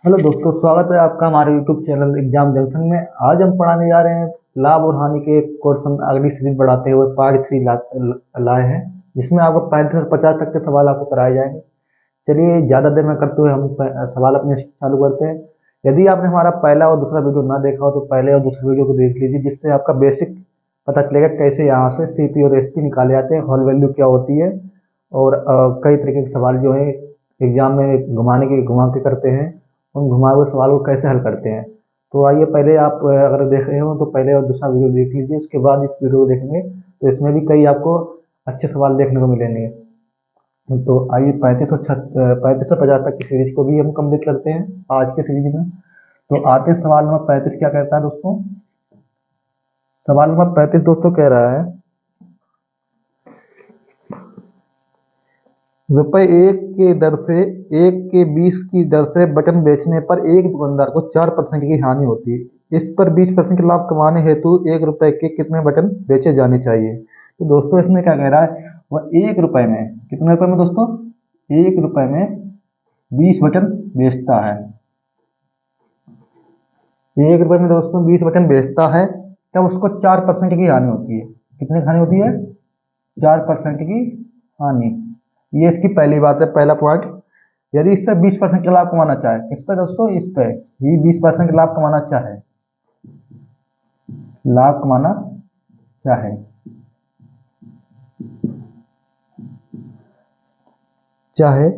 Hello दोस्तों, स्वागत है आपका हमारे यूट्यूब चैनल एग्जाम जंक्शन में। आज हम पढ़ाने जा रहे हैं लाभ और हानि के क्वेश्चन अगली सीरीज बढ़ाते हुए पार्ट 3 लाए हैं, जिसमें आपको 35 से 50 तक के सवाल आपको कराए जाएंगे। चलिए ज़्यादा देर में करते हुए हम सवाल अपने चालू करते हैं। यदि आपने हमारा पहला और दूसरा वीडियो ना देखा हो तो पहले और दूसरे वीडियो को देख लीजिए, जिससे आपका बेसिक पता चलेगा कैसे यहाँ से सीपी और एसपी निकाले जाते हैं, होल वैल्यू क्या होती है, और कई तरीके के सवाल जो है एग्जाम में घुमा के करते हैं। उन घुमाए हुए सवाल को कैसे हल करते हैं। तो आइए, पहले आप अगर देख रहे हो तो पहले और दूसरा वीडियो देख लीजिए, उसके बाद इस वीडियो को देखेंगे तो इसमें भी कई आपको अच्छे सवाल देखने को मिलेंगे। तो आइए 35 से 50 तक की सीरीज को भी हम कंप्लीट करते हैं आज के सीरीज में। तो आते सवाल नंबर 35 क्या कहता है दोस्तों। सवाल नंबर 35 दोस्तों कह रहा है, रुपए एक के दर से 1 के 20 की दर से बटन बेचने पर एक दुकानदार को 4% की हानि होती है। इस पर 20% लाभ कमाने हेतु 1 रुपए के कितने बटन बेचे जाने चाहिए। तो दोस्तों इसमें क्या कह रहा है, वह 1 रुपए में, कितने रुपए में दोस्तों, 1 रुपए में 20 बटन बेचता है। 1 रुपए में दोस्तों 20 बटन बेचता है, तब उसको 4% की हानि होती है। कितने की हानि होती है, 4% की हानि। ये इसकी पहली बात है, पहला पॉइंट। यदि इस पर 20% का लाभ कमाना चाहे, किस पे दोस्तों, इस पे ही 20% लाभ कमाना चाहे, लाभ कमाना चाहे चाहे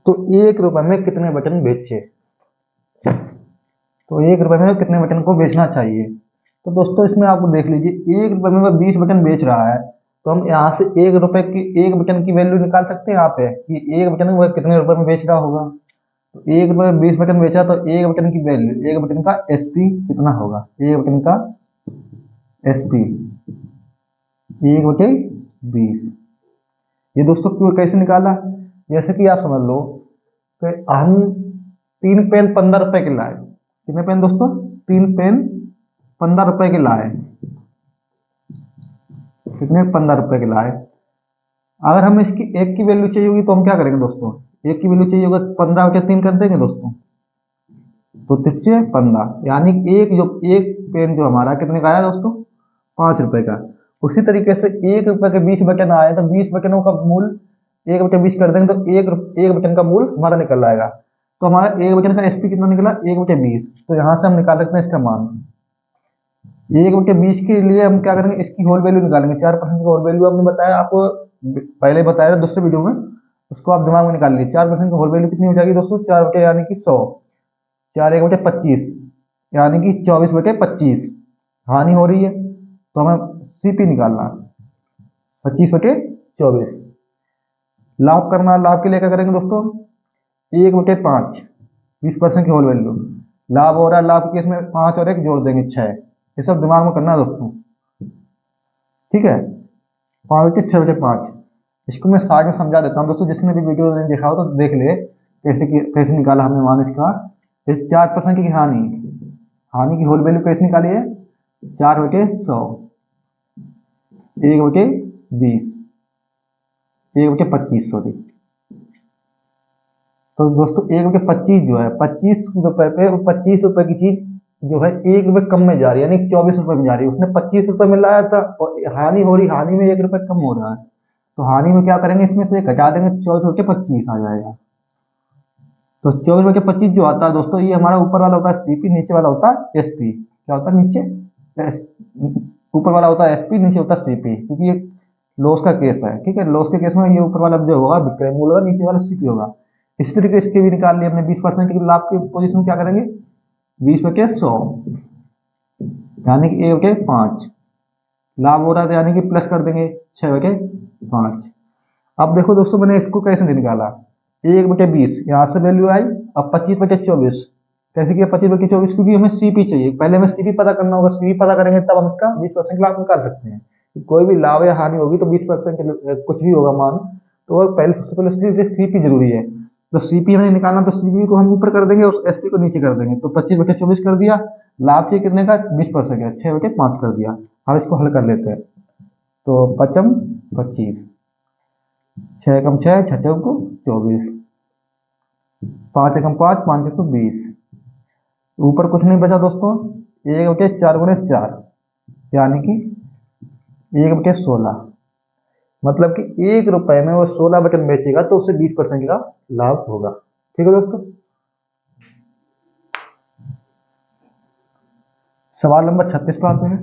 तो 1 रुपए में कितने बटन बेचे। तो 1 रुपए में कितने बटन को बेचना चाहिए। तो दोस्तों इसमें आपको देख लीजिए, 1 रुपए में वह 20 बटन बेच रहा है, तो हम यहाँ से 1 रुपए की, 1 बटन की वैल्यू निकाल सकते हैं यहाँ पे कि 1 बटन वह कितने रुपए में बेच रहा होगा। तो 1 रुपए में 20 बटन बेचा, तो 1 बटन की वैल्यू, 1 बटन का एसपी कितना होगा, 1 बटन का एसपी 1/20। ये दोस्तों क्यों, कैसे निकाला, जैसे कि आप समझ लो कि हम 3 पेन 15 रुपए के लाए। कितने पेन दोस्तों, 3 पेन 15 रुपए के लाए। कितने, 15 रुपए के लाए। अगर हम इसकी एक की वैल्यू चाहिए होगी तो हम क्या करेंगे दोस्तों, एक की वैल्यू चाहिए होगा 15/3 कर देंगे दोस्तों, तो 3×15, यानी एक पेन जो हमारा कितने का आया दोस्तों, 5 रुपए का। उसी तरीके से 1 रुपए के 20 बटन आए, तो 20 बटनों का मूल्य 1/20 कर देंगे, तो एक बटन का मूल्य हमारा निकल आएगा। तो हमारा 1 बटन का एसपी कितना निकला, 1/20। तो यहाँ से हम निकाल सकते हैं इसका मान। 1/20 के लिए हम क्या करेंगे, इसकी होल वैल्यू निकालेंगे। 4% की होल वैल्यू हमने बताया आपको, पहले बताया था दूसरे वीडियो में, उसको आप दिमाग में निकाल लीजिए। 4% की होल वैल्यू कितनी हो जाएगी दोस्तों, 4 बटे यानी कि 100, 4×1=25, यानी कि 24/25 हानि हो रही है। तो हमें सीपी निकालना है, 25/24। लाभ करना, लाभ के लिए क्या करेंगे दोस्तों, 1/5, 20% की होल वैल्यू। लाभ हो रहा है, लाभ के इसमें 5 और 1 जोड़ देंगे, 6। ये सब दिमाग में करना है दोस्तों, ठीक है। 5/6/5। इसको मैं साइड में समझा देता हूँ दोस्तों, जिसने भी वीडियो नहीं देखा हो तो देख ले कैसे निकाला हमने मान इसका। इस 4% की हानि, हानि की होल वैल्यू कैसे निकाली है, 4/100, 1/20, 1/25 सॉरी। तो दोस्तों 1/25 जो है, 25 रुपए पे, 25 रुपए की चीज जो है 1 रुपए कम में जा रही है, यानी 24 रुपए में जा रही है। उसने 25 रुपए में लाया था और हानि हो रही, हानि में 1 रुपए कम हो रहा है। तो हानि में क्या करेंगे, इसमें से घटा देंगे, 24/25 आ जाएगा। तो 24/25 जो आता है दोस्तों, ये हमारा ऊपर वाला होता है सीपी, नीचे वाला होता है एसपी। क्या होता है नीचे, एस, ऊपर वाला होता है एसपी, नीचे होता है सीपी, क्योंकि ये लॉस का केस है, ठीक है। लॉस के केस में ये ऊपर वाला जो होगा विक्रय मूल्य होगा, नीचे वाला सीपी होगा। इस तरीके इसके भी निकाल लिए हमने। 20% की लाभ की पोजीशन क्या करेंगे, 20/100, यानी कि 1/5 लाभ हो रहा था, यानी कि प्लस कर देंगे 6/5। अब देखो दोस्तों मैंने इसको कैसे निकाला, 1/20 यहाँ से वैल्यू आई। अब 25/24 कैसे किया, 25/24, क्योंकि हमें सीपी चाहिए, पहले हमें सीपी पता करना होगा। सीपी पता करेंगे तब हम इसका 20% लाभ निकाल सकते हैं। कोई भी लाभ या हानि होगी तो 20% कुछ भी होगा मान, तो वो पहले, सबसे पहले उसके लिए सीपी जरूरी है। तो सीपी हमें निकालना, तो सीपी को हम ऊपर कर देंगे और एसपी को नीचे कर देंगे। तो 25/24 कर दिया, लाभ चाहिए कितने का, 20% का, 6/5 कर दिया। अब इसको हल कर लेते हैं। तो 5×25, 6 × 6 = 24, 5 एकम 5, 5 एक 20। ऊपर कुछ नहीं बचा दोस्तों, 1/4 × 4 यानी कि 1/16। मतलब कि 1 रुपए में वो 16 बटन बेचेगा तो उससे 20% का लाभ होगा। ठीक है दोस्तों। सवाल नंबर 36 पे आते हैं।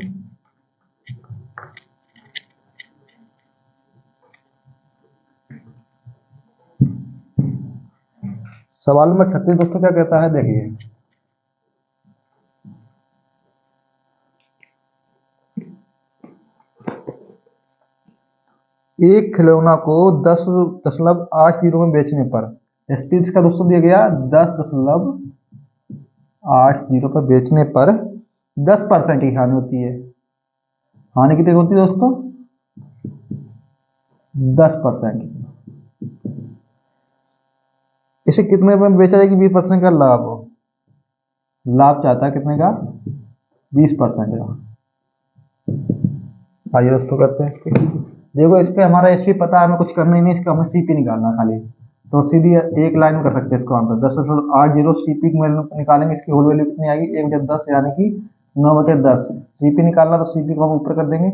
सवाल नंबर 36 दोस्तों क्या कहता है, देखिए। एक खिलौना को 10.80 में बेचने पर, एसपी का दोस्तों दिया गया 10.80 पर बेचने पर 10% की हानि होती है। हानि कितनी होती है दोस्तों? 10%। इसे कितने में बेचा जाए कि 20% का लाभ हो? लाभ चाहता है कितने का? 20% का। आइए दोस्तों करते हैं। देखो इस पे हमारा एसपी पता है, हमें कुछ करना ही नहीं, इसका हमें सीपी निकालना है खाली। तो सीधी एक लाइन में कर सकते हैं इसको आंसर। 10.80 सीपी निकालेंगे, इसकी होल वैल्यू कितनी आएगी? 1/10 यानी कि 9/10। सीपी निकालना तो सीपी को हम ऊपर कर देंगे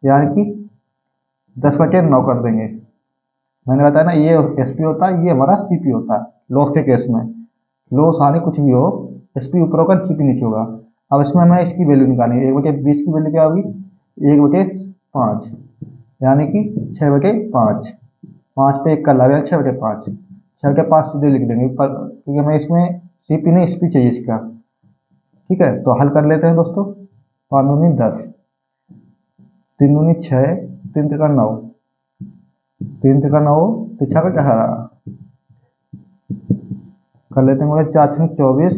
यानी कि 10/9 कर देंगे। मैंने बताया ना, ये एसपी होता है, ये हमारा सीपी होता है लॉस के केस में। लॉस हानि कुछ भी हो, एसपी ऊपर होगा सीपी नीचे होगा। अब इसमें हमें इसकी वैल्यू निकालेंगे। 1/20 की वैल्यू क्या होगी? 1/5 यानी कि 6/5। 5 पे 1 का लाभ है 6/5। 6/5 सीधे लिख देंगे ऊपर, क्योंकि हमें इसमें सीपी नहीं एसपी चाहिए इसका। ठीक है, तो हल कर लेते हैं दोस्तों। 5 दूनी 10, 3 दूनी 6, 3 तिका 9, 3 तिका 9, 3 का 18 कर लेते हैं। 4 6 24,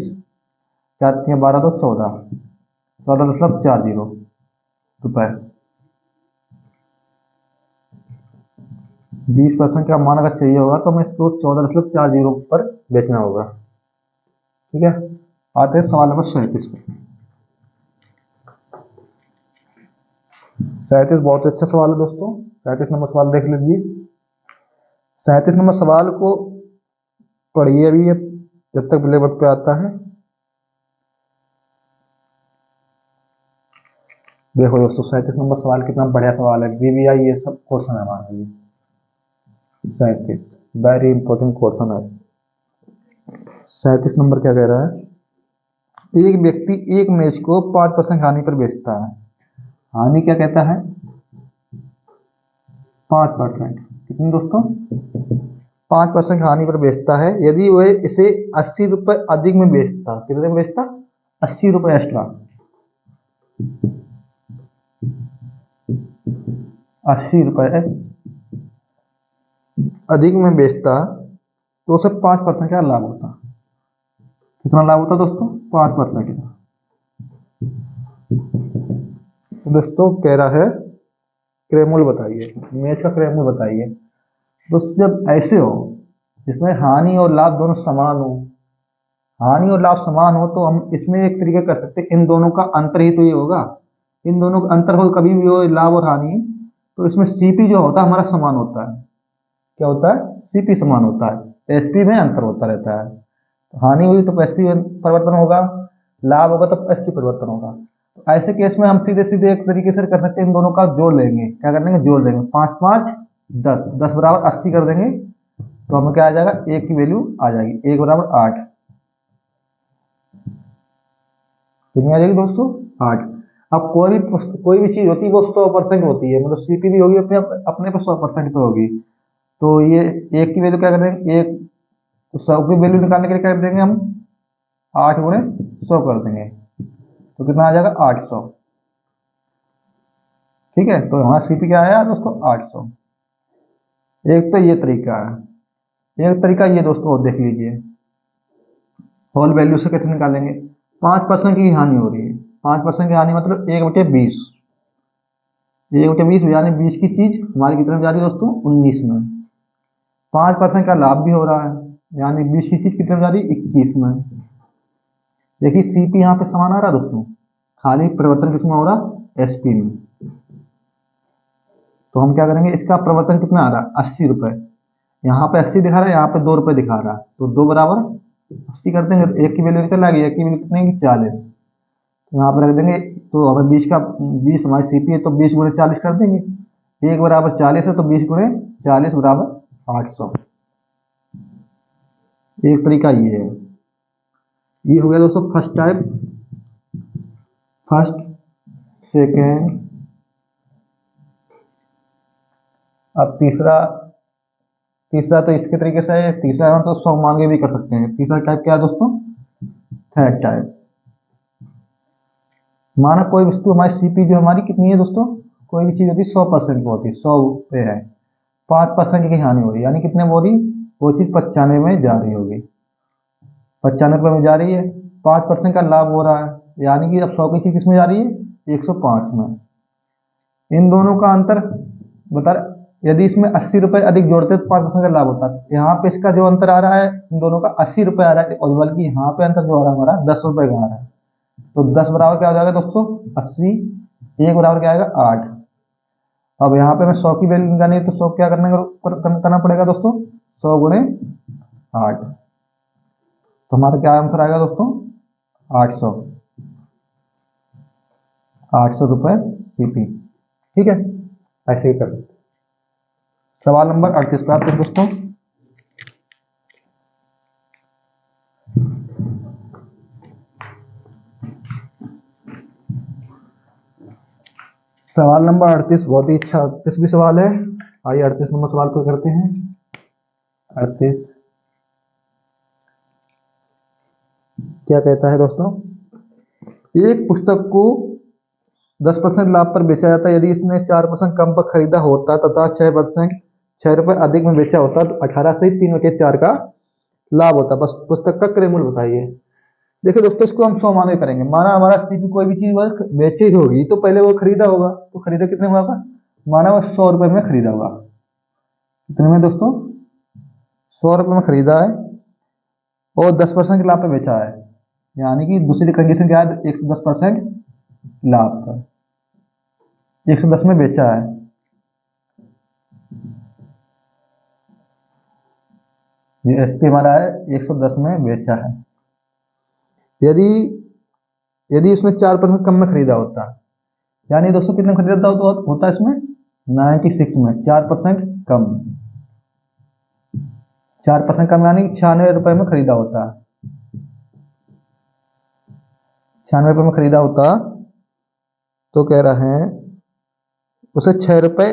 4 3 12 तो 14, 14.40 रुपए। 20% का मान अगर चाहिए होगा तो हमें इसको 14.40 पर बेचना होगा। ठीक है, आते हैं सवाल नंबर 37 पे। 37 बहुत अच्छा सवाल है दोस्तों। 37 नंबर सवाल देख लीजिए। 37 नंबर सवाल को पढ़िए अभी जब तक ब्लैक बोर्ड पे आता है। देखो दोस्तों 37 नंबर सवाल कितना बढ़िया सवाल है। बीबीआई ये सब क्वेश्चन है हमारे लिए। 37 वेरी इंपॉर्टेंट क्वेश्चन है। 37 नंबर क्या कह रहा है? एक व्यक्ति एक मैच को 5% हानि पर बेचता है। हानि क्या कहता है? 5%। कितनी दोस्तों? 5% हानि पर बेचता है। यदि वह इसे 80 रुपए अधिक में बेचता, कितने में बेचता? 80 रुपए एक्स्ट्रा, 80 रुपए अधिक में बेचता तो उसे 5% का लाभ होता। कितना लाभ होता दोस्तों? 5% का। तो दोस्तों कह रहा है क्रयमूल्य बताइए, मैच का क्रयमूल्य बताइए। दोस्तों जब ऐसे हो जिसमें हानि और लाभ दोनों समान हो, हानि और लाभ समान हो तो हम इसमें एक तरीके कर सकते हैं, इन दोनों का अंतर ही तो ये होगा। इन दोनों का अंतर हो कभी भी हो, लाभ और हानि, तो इसमें सीपी जो होता है हमारा समान होता है। क्या होता है? सीपी समान होता है, एसपी में अंतर होता रहता है। तो हानि हुई तो एसपी परिवर्तन होगा, लाभ होगा तो एसपी परिवर्तन होगा। तो ऐसे केस में हम सीधे सीधे एक तरीके से कर सकते हैं, इन दोनों का जोड़ लेंगे। क्या कर लेंगे? जोड़ लेंगे। 5 5 10, 10 बराबर 80 कर देंगे तो हमें क्या आ जाएगा? एक की वैल्यू आ जाएगी, 1 बराबर 8। कितनी आ जाएगी दोस्तों? 8। अब कोई भी चीज होती है वो 100% होती है, मतलब सीपी भी होगी अपने अपने पे 100% पे होगी। तो ये एक की वैल्यू क्या कर देंगे? एक, तो 100 की वैल्यू निकालने के लिए क्या कर देंगे हम? 8 गुणे 100 कर देंगे तो कितना आ जाएगा? 800। ठीक है, तो हमारा सीपी क्या आया दोस्तों? 800। एक तो ये तरीका है। एक तरीका ये दोस्तों देख लीजिए, होल वैल्यू से कैसे निकालेंगे? 5% की हानि हो रही है। 5% की हानि मतलब 1/20। 1/20 यानी 20 की चीज हमारी कितने में जा रही है दोस्तों? 19 में। 5% का लाभ भी हो रहा है, यानी 20 की चीज कितने में जा रही है? 21 में। देखिए सीपी यहाँ पे समान आ रहा है दोस्तों, खाली परिवर्तन किसमें हो रहा? एसपी में। तो हम क्या करेंगे, इसका परिवर्तन कितना आ रहा है? 80 रुपए। यहाँ पे 80 दिखा रहा है, यहाँ पे 2 रुपये दिखा रहा है, तो 2 बराबर 80 कर देंगे, तो एक की वैल्यू निकल आएगी, एक की वैल्यू कितनी है 40, तो यहाँ पर रख देंगे। तो हमें 20 हमारी सीपी है, तो 20 गुणे 40 कर देंगे, एक बराबर 40 है, तो 20 गुणे 40 बराबर 800। एक तरीका ये है। ये हो गया दोस्तों फर्स्ट टाइप, फर्स्ट सेकेंड। अब तीसरा, तीसरा तो इसके तरीके से है, तीसरा हम तो 100 मांगे भी कर सकते हैं। तीसरा टाइप क्या है दोस्तों, थर्ड टाइप। माना कोई वस्तु हमारी सीपी जो हमारी कितनी है दोस्तों, कोई भी चीज होती है 100% की होती है, 100 पे है, 5% की हानि हो रही है, यानी कितने में हो रही, वो चीज 95 में जा रही होगी, 95 में जा रही है, 5% का लाभ हो रहा है, यानी कि अब 100 की चीज किसमें जा रही है 105 में। इन दोनों का अंतर बता, यदि इसमें 80 रुपए अधिक जोड़ते तो 5% का लाभ होता। यहाँ पे इसका जो अंतर आ रहा है इन दोनों का 80 रुपए आ रहा है, और बल्कि यहाँ पे अंतर जो आ रहा है हमारा 10 रुपए का आ रहा है। तो 10 बराबर क्या हो जाएगा दोस्तों 80, एक बराबर क्या आएगा 8। अब यहाँ पे हमें 100 की वैल्यू निकालनी है, तो 100 क्या करना पड़ेगा दोस्तों, 100 गुणे 8, तो हमारा क्या आंसर आएगा दोस्तों 800, 800 रुपए सीपी। ठीक है, ऐसे ही कर सकते। सवाल नंबर 38 पे आते हैं दोस्तों। सवाल नंबर 38 बहुत ही अच्छा 38 भी सवाल है। आइए 38 नंबर सवाल को करते हैं। 38 क्या कहता है दोस्तों, एक पुस्तक को 10% लाभ पर बेचा जाता है यदि इसने 4% कम पर खरीदा होता तथा 6 रुपए अधिक में बेचा होता तो 18 से 3/4 का लाभ होता। बस पुस्तक का क्रय मूल्य बताइए। देखिए दोस्तों, इसको हम 100 माने करेंगे। माना हमारा सीपी कोई भी चीज वो बेची होगी तो पहले वो खरीदा होगा, तो खरीदा कितने में होगा, माना वो 100 रुपए में खरीदा होगा, कितने में दोस्तों 100 रुपए में खरीदा है और 10% के लाभ पे बेचा है, यानी कि दूसरी कंडीशन क्या है 110% लाभ पर, 110 में बेचा है। ये एसपी हमारा है 110 में बेचा है। यदि यदि उसने 4% कम में खरीदा होता, यानी दोस्तों कितने में खरीदा होता इसमें 96 में, 4% कम, 4% कम यानी 96 रुपए में खरीदा होता, 96 रुपए में खरीदा होता, तो कह रहे हैं उसे 6 रुपए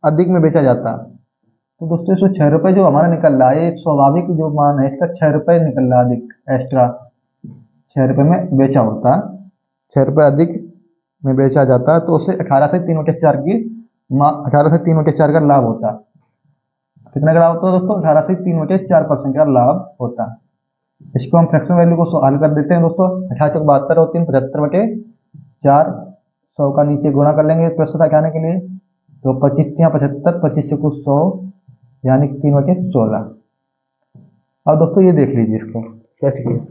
अधिक में बेचा जाता। तो दोस्तों इसमें 6 रुपए जो हमारा निकल रहा है, ये स्वाभाविक जो मान है इसका 6 रुपए निकल रहा है अधिक, एक्स्ट्रा 6 रुपए में बेचा होता, 6 रुपए अधिक में बेचा जाता, तो उसे 18 से 3/4 की 18 से 3/4 का लाभ होता। कितना का लाभ होता है दोस्तों, 18 से 3/4% का लाभ होता। इसको हम फ्रैक्शन वैल्यू को हल कर देते हैं दोस्तों। 18 72 और 3 75/4, 100 का नीचे गुणा कर लेंगे प्रश्न आने के लिए, तो 25 75, 25 से कुछ 100, यानी 3/16। अब दोस्तों ये देख लीजिए इसको कैसे किया,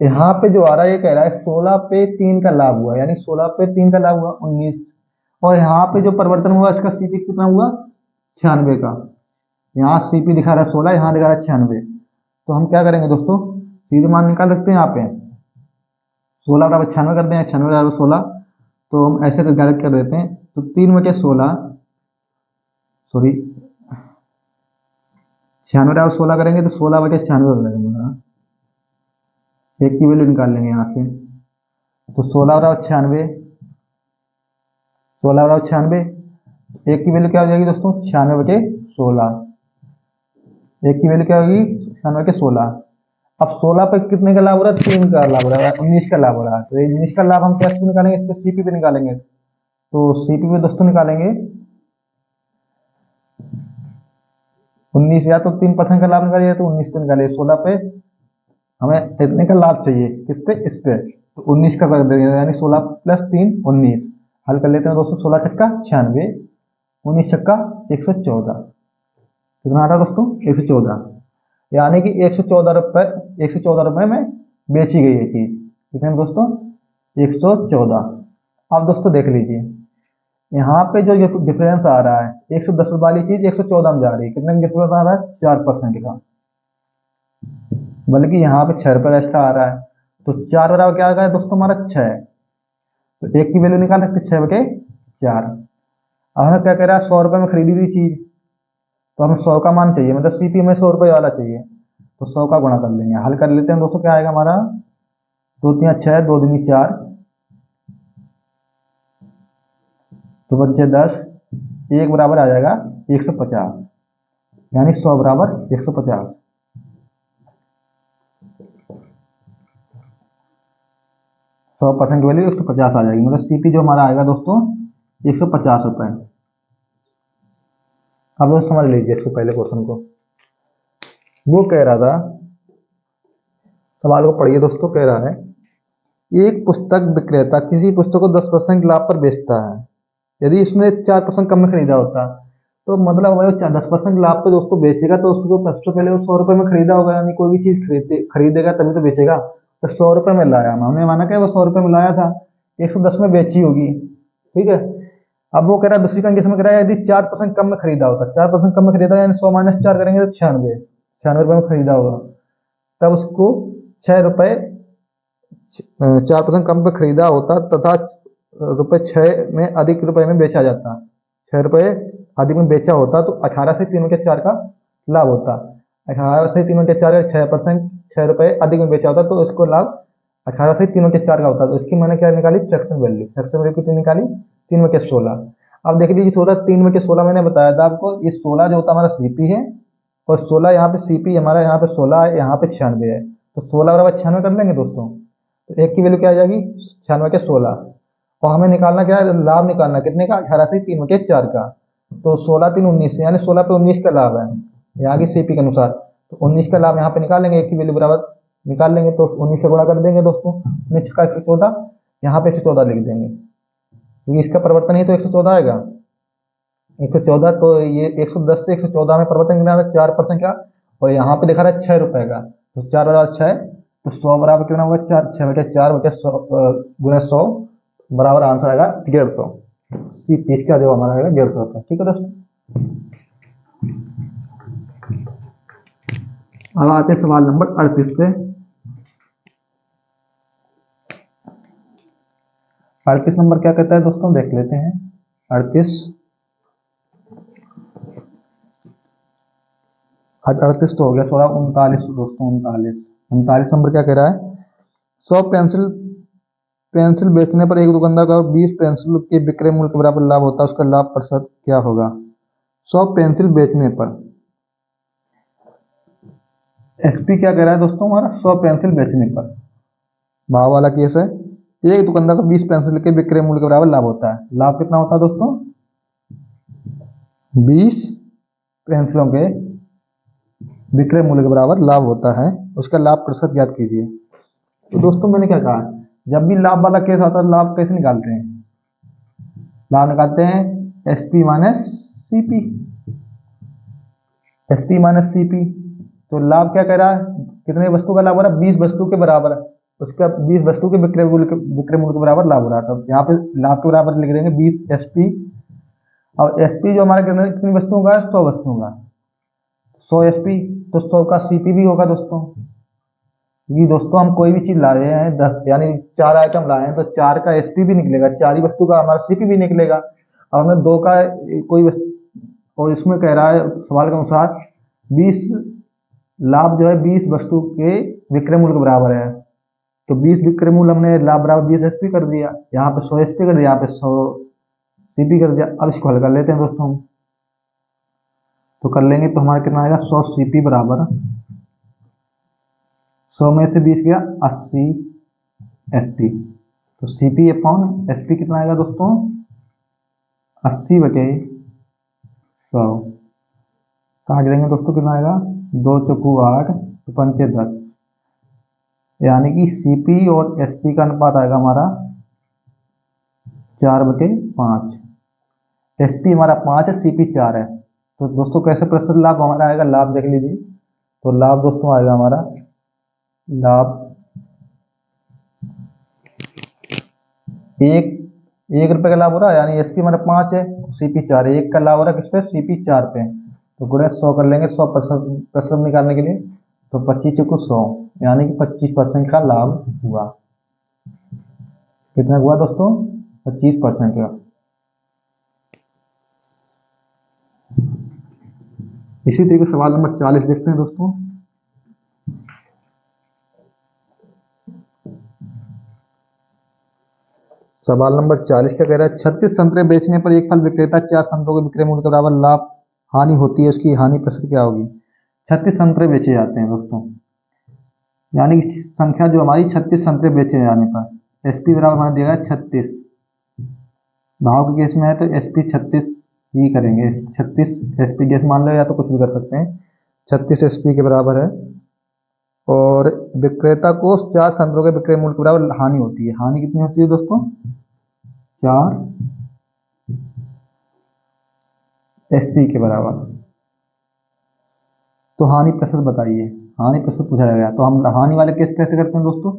यहाँ पे जो आ रहा है ये कह रहा है 16 पे 3 का लाभ हुआ, यानी 16 पे 3 का लाभ हुआ 19, और यहाँ पे जो परिवर्तन हुआ इसका सीपी कितना हुआ 96 का। यहाँ सीपी दिखा रहा है 16, यहाँ दिखा रहा है 96, तो हम क्या करेंगे दोस्तों सीधे मान निकाल सकते हैं। यहाँ पे 16 बराबर 96 कर दें, 96 बराबर 16, तो हम ऐसे डायरेक्ट कर देते हैं, तो 3/16, सॉरी 96 बराबर 16 करेंगे तो 16/96 हो जाएगा, एक की वैल्यू निकाल लेंगे यहाँ से, तो 16 बराबर 96, 16 बराबर 96, एक की वैल्यू क्या हो जाएगी दोस्तों 96/16, एक की वैल्यू क्या होगी 96/16। अब 16 पे कितने का लाभ हो रहा है 3 का लाभ हो रहा है, 19 का लाभ हो रहा है, तो 19 का लाभ हम कैसे पे निकालेंगे, इस पे सीपी पे निकालेंगे, तो सीपी पे दोस्तों निकालेंगे 19, या तो 3% का लाभ निकालिए तो 19 पे निकालिए, 16 पे हमें इतने का लाभ चाहिए, किस पे इस पे, तो 19 का कर देंगे, यानी 16 + 3 19, हल कर लेते हैं दोस्तों, 16 छक्का 96, 19 छक्का 114, कितना आ रहा है दोस्तों 114, यानी कि 114 रुपए में बेची गई है चीज, कितने में दोस्तों 114। अब दोस्तों देख लीजिए यहाँ पे जो डिफरेंस आ रहा है 110 वाली चीज 114 में जा रही है, कितने का डिफरेंस आ रहा है? 4% का। बल्कि यहाँ पे 6 रुपए का एक्स्ट्रा आ रहा है। तो 4 बराबर क्या आ गया दोस्तों हमारा? 6। तो एक की वैल्यू निकाल सकते 6/4। अब हमें क्या कह रहा है? 100 रुपए में खरीदी हुई चीज, तो हमें 100 का मान चाहिए, मतलब सीपी में 100 रुपए वाला चाहिए। तो 100 का गुणा कर लेंगे, हल कर लेते हैं दोस्तों। क्या आएगा हमारा? 2×3 = 6, 2×2 = 4, तो बच्चे 10, एक बराबर आ जाएगा 150, यानी 100 बराबर 150। 100% की वैल्यू 150 आ जाएगी, मतलब सीपी जो हमारा आएगा दोस्तों 150 रुपए। अब दोस्त समझ लीजिए इसको, पहले क्वेश्चन को। वो कह रहा था, सवाल को पढ़िए दोस्तों। कह रहा है एक पुस्तक विक्रेता किसी पुस्तक को 10% लाभ पर बेचता है। यदि इसने 4% कम में खरीदा होता, तो मतलब वो 10% लाभ पे दोस्तों बेचेगा, तो उसको सबसे पहले वो 100 रुपए में खरीदा होगा, यानी कोई भी चीज खरीदेगा तभी तो बेचेगा। तो 100 रुपए में लाया, हमने माना कि वो 100 रुपए में लाया था, 110 में बेची होगी, ठीक है। अब वो कह रहा है दूसरी कंडीशन में, कह रहा है यदि 4% कम में खरीदा होता, 4% कम में खरीदा, यानी 100 - 4 करेंगे तो 96, 96 रुपए में खरीदा होगा, तब उसको 6 रुपए 4% कम पे खरीदा होता, तथा रुपए 6 में अधिक रुपए में बेचा जाता, 6 रुपए अधिक में बेचा होता, तो 18 से 3/4 का लाभ होता। 18 से 3/4 का 6%, 6 रुपए अधिक में बेचा होता, तो इसको लाभ 18 से 3/4 का होता। तो इसकी मैंने क्या निकाली? Fraction value. फ्रैक्शन वैल्यू कितनी निकाली? 3/16। अब देख लीजिए 3/16 मैंने बताया था आपको, ये 16 जो होता हमारा सीपी है, और 16 यहाँ पे सीपी हमारा, यहाँ पे 16 है, यहाँ पे 96 है। तो 16 बराबर 96 कर लेंगे दोस्तों, तो एक की वैल्यू क्या आ जाएगी? 96/16। और हमें निकालना क्या है? लाभ निकालना कितने का? 18 से 3/4 का। तो 16×3 = 19, यानी 16 पे 19 का लाभ है यहाँ की सीपी के अनुसार। तो 19 का लाभ यहाँ पे निकालेंगे, एक की वैल्यू बराबर निकाल लेंगे, तो 19 से गुणा कर देंगे दोस्तों। 19 का 114, यहाँ पे 114 लिख देंगे, क्योंकि इसका परिवर्तन ही तो 114 आएगा। 114, तो ये 110 से 114 में परिवर्तन कितना है? 4% का। और यहाँ पे लिखा रहा है 6 रुपए का, तो 4 बराबर 6, तो 100 बराबर कितना होगा? 4, 6/4 गुणा 100 बराबर आंसर आएगा 150। सी पीस का जो हमारा आएगा 150 रुपये। ठीक है दोस्तों। अब आते हैं सवाल नंबर 38 पे। 38 नंबर क्या कहता है दोस्तों, देख लेते हैं। 38, आज 38 तो हो गया, 16, 39 दोस्तों, 39 नंबर क्या कह रहा है? 100 पेंसिल पेंसिल बेचने पर एक दुकानदार का 20 पेंसिल के विक्रय मूल्य के बराबर लाभ होता है, उसका लाभ प्रतिशत क्या होगा? 100 पेंसिल बेचने पर एक्सपी क्या कह रहा है दोस्तों हमारा? 100 पेंसिल बेचने पर, भाव वाला केस है। एक दुकानदार का 20 पेंसिल के विक्रय मूल्य के बराबर लाभ होता है। लाभ कितना होता है दोस्तों? 20 पेंसिलों के विक्रय मूल्य के बराबर लाभ होता है, उसका लाभ प्रतिशत ज्ञात कीजिए। तो दोस्तों मैंने क्या कहा, जब भी लाभ वाला केस आता है, लाभ कैसे निकालते हैं? लाभ निकालते हैं SP minus CP. SP minus CP, तो लाभ क्या कह रहा है? कितने वस्तु का लाभ हो रहा है? 20 वस्तु के बराबर, उसका 20 वस्तु के विक्रय मूल्य के बराबर लाभ हो रहा था। यहाँ पे लाभ के बराबर लिख देंगे 20 एसपी, और एसपी जो हमारा कितनी वस्तुओं का है? 100 वस्तुओं का, 100 एसपी, तो 100 का सीपी भी होगा दोस्तों। क्योंकि दोस्तों हम कोई भी चीज ला रहे हैं 10, यानी 4 आइटम लाए हैं, तो 4 का एसपी भी निकलेगा, 4 ही वस्तु का हमारा सीपी भी निकलेगा। और हमने 2 का कोई वस्तु, और इसमें कह रहा है सवाल के अनुसार 20 लाभ जो है 20 वस्तु के विक्रय मूल्य के बराबर है। तो 20 विक्रय मूल्य हमने लाभ बराबर 20 एसपी कर दिया, यहाँ पे 100 एसपी कर दिया, यहाँ पे 100 सीपी कर दिया। अब इसको हल कर लेते हैं दोस्तों हम, तो कर लेंगे तो हमारा कितना आएगा? 100 सीपी बराबर 100 में से 20 गया 80 एसपी, तो सीपी अपॉन एसपी कितना आएगा दोस्तों? 80/100। काट देंगे दोस्तों, कितना आएगा? 2 चौकू 8, तो 5 10, यानी कि सीपी और एसपी का अनुपात आएगा हमारा 4/5। एसपी हमारा 5 है, सीपी 4 है। तो दोस्तों कैसे प्रतिशत लाभ हमारा आएगा? लाभ देख लीजिए, तो लाभ दोस्तों आएगा हमारा, लाभ 1 ₹1 का लाभ हो रहा है, यानी एसपी हमारा 5 है, सीपी 4 है। 1 का लाभ हो रहा है किस पे, सीपी 4 पे। तो गुणे 100 कर लेंगे, 100% निकालने के लिए। तो 25 चौको 100, यानी कि 25% का लाभ हुआ। कितना हुआ दोस्तों, 25% का। इसी तरीके सवाल नंबर 40 देखते हैं दोस्तों। सवाल नंबर 40 क्या कह रहा है, 36 संतरे बेचने पर एक फल विक्रेता 4 संतरों के विक्रय मूल्य के बराबर लाभ हानि होती है, उसकी हानि प्रतिशत क्या होगी। 36 संतरे बेचे जाते हैं दोस्तों, यानी कि संख्या जो हमारी 36 संतरे बेचे जाने पर एसपी बराबर हमारा दिया है 36। भाव के केस में है तो एसपी 36 ही करेंगे, 36 एसपी जैसे मान लो, या तो कुछ भी कर सकते हैं। 36 एसपी के बराबर है। और विक्रेता को 4 संतरों के विक्रय मूल्य के बराबर हानि होती है। हानि कितनी होती है दोस्तों, 4 एसपी के बराबर। तो हानि प्रतिशत बताइए, हानि प्रतिशत पूछा गया। तो हम हानि वाले केस कैसे करते हैं दोस्तों,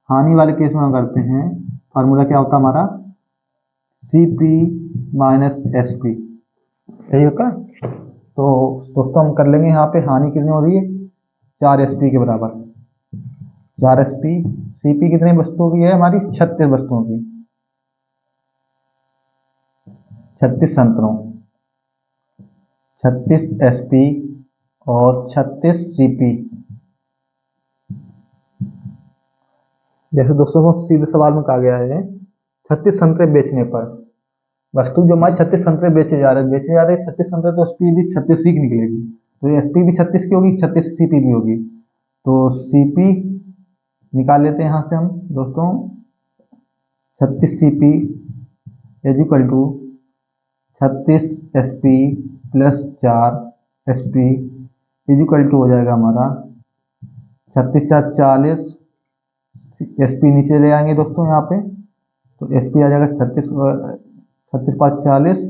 हानि वाले केस में हम करते हैं, फार्मूला क्या होता है हमारा, सीपी माइनस एसपी, यही होता है। तो दोस्तों हम कर लेंगे यहाँ पे, हानि कितनी हो रही है, 4 एसपी के बराबर। 4 एसपी, सीपी कितनी वस्तुओं की है हमारी, 36 वस्तुओं की, 36 संतरों, 36 एसपी और 36 सीपी। जैसे दोस्तों को सीधे सवाल में कहा गया है 36 संतरे बेचने पर, वस्तु जो हमारे 36 संतरे बेचे जा रहे 36 संतरे, तो एसपी भी 36 ही निकलेगी। तो एसपी भी 36 की होगी, 36 सीपी भी होगी। तो सीपी निकाल लेते हैं यहाँ से हम दोस्तों, 36 CP is equal to 36 SP plus 4 SP is equal to हो जाएगा हमारा 36 4 40, एसपी नीचे ले आएंगे दोस्तों यहाँ पे, तो एसपी आ जाएगा 36 5 40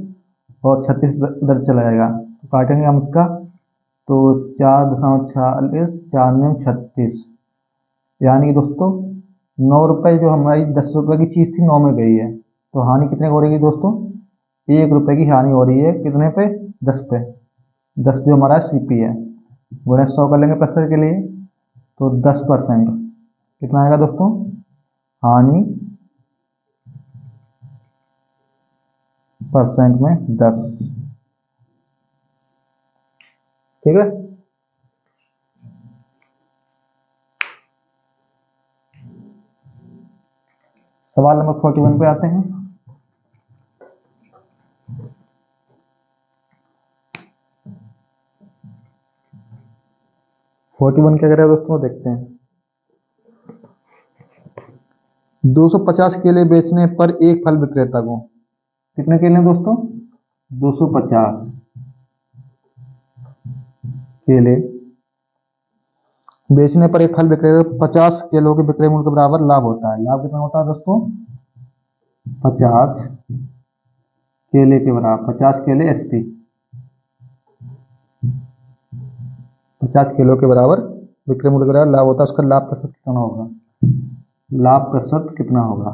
और 36 इधर चला जाएगा, तो काटेंगे हम इसका, तो 4.40 4 9 36, यानी कि दोस्तों 9 रुपये जो हमारी 10 रुपये की चीज़ थी 9 में गई है। तो हानि कितने हो रही है दोस्तों, ₹1 की हानि हो रही है, कितने पे, 10 पे। 10 जो हमारा सीपी है, गुणे 100 कर लेंगे प्रतिशत के लिए, तो 10%, कितना आएगा दोस्तों, हानि परसेंट में 10। ठीक है। सवाल नंबर 41 पे आते हैं। फोर्टी वन क्या कह रहा है दोस्तों, देखते हैं। 250 केले बेचने पर एक फल विक्रेता को, कितने केले दोस्तों, 250 केले बेचने पर एक फल विक्रेता को 50 किलो के विक्रय मूल्य के बराबर लाभ होता है। लाभ कितना होता है दोस्तों, 50 केले के बराबर, 50 केले एसपी, 50 किलो के बराबर विक्रय मूल्य के बराबर लाभ होता है। उसका लाभ प्रतिशत कितना होगा, लाभ प्रतिशत कितना होगा,